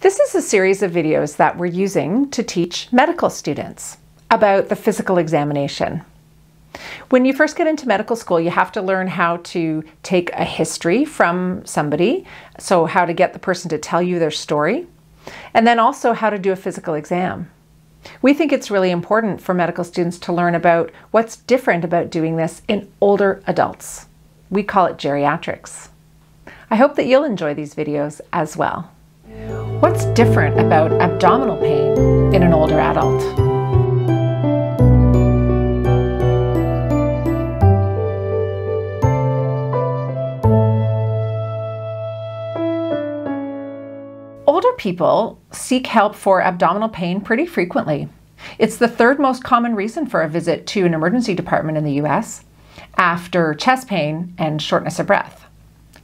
This is a series of videos that we're using to teach medical students about the physical examination. When you first get into medical school, you have to learn how to take a history from somebody, so how to get the person to tell you their story, and then also how to do a physical exam. We think it's really important for medical students to learn about what's different about doing this in older adults. We call it geriatrics. I hope that you'll enjoy these videos as well. What's different about abdominal pain in an older adult? Older people seek help for abdominal pain pretty frequently. It's the third most common reason for a visit to an emergency department in the US, after chest pain and shortness of breath.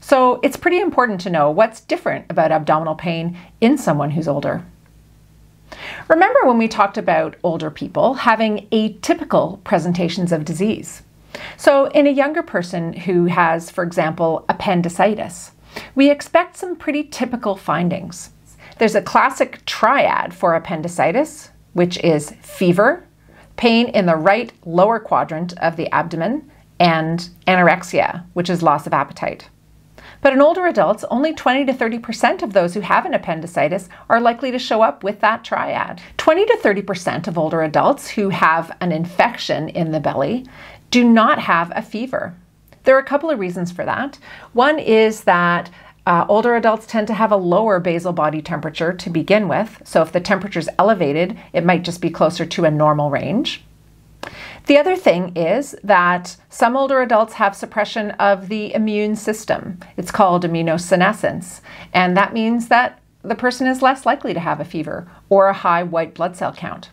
So it's pretty important to know what's different about abdominal pain in someone who's older. Remember when we talked about older people having atypical presentations of disease? So in a younger person who has, for example, appendicitis, we expect some pretty typical findings. There's a classic triad for appendicitis, which is fever, pain in the right lower quadrant of the abdomen, and anorexia, which is loss of appetite. But in older adults, only 20 to 30% of those who have an appendicitis are likely to show up with that triad. 20 to 30% of older adults who have an infection in the belly do not have a fever. There are a couple of reasons for that. One is that older adults tend to have a lower basal body temperature to begin with. So if the temperature is elevated, it might just be closer to a normal range. The other thing is that some older adults have suppression of the immune system. It's called immunosenescence, and that means that the person is less likely to have a fever or a high white blood cell count.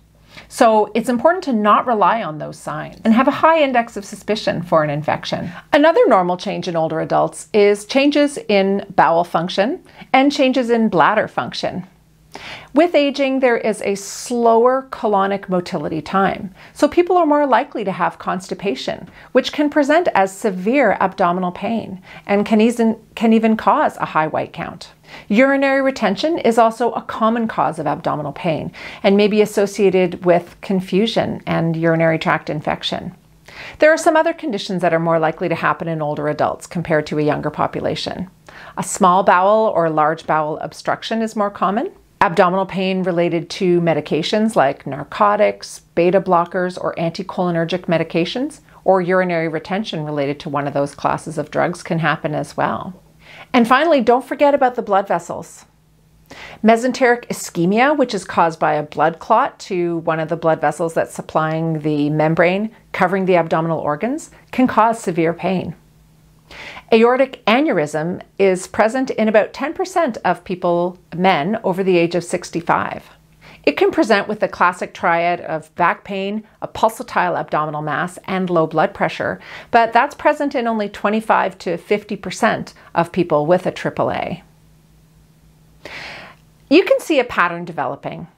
So it's important to not rely on those signs and have a high index of suspicion for an infection. Another normal change in older adults is changes in bowel function and changes in bladder function. With aging, there is a slower colonic motility time, so people are more likely to have constipation, which can present as severe abdominal pain and can even cause a high white count. Urinary retention is also a common cause of abdominal pain and may be associated with confusion and urinary tract infection. There are some other conditions that are more likely to happen in older adults compared to a younger population. A small bowel or large bowel obstruction is more common. Abdominal pain related to medications like narcotics, beta blockers, or anticholinergic medications, or urinary retention related to one of those classes of drugs can happen as well. And finally, don't forget about the blood vessels. Mesenteric ischemia, which is caused by a blood clot to one of the blood vessels that's supplying the membrane covering the abdominal organs, can cause severe pain. Aortic aneurysm is present in about 10% of men over the age of 65. It can present with the classic triad of back pain, a pulsatile abdominal mass, and low blood pressure, but that's present in only 25 to 50% of people with a AAA. You can see a pattern developing.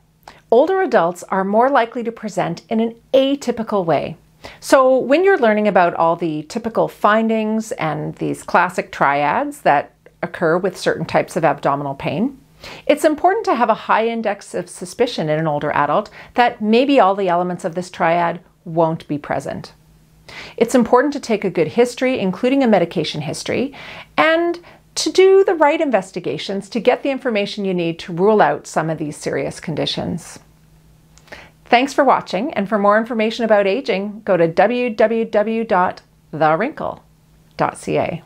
Older adults are more likely to present in an atypical way. So when you're learning about all the typical findings and these classic triads that occur with certain types of abdominal pain, it's important to have a high index of suspicion in an older adult that maybe all the elements of this triad won't be present. It's important to take a good history, including a medication history, and to do the right investigations to get the information you need to rule out some of these serious conditions. Thanks for watching, and for more information about aging, go to www.thewrinkle.ca.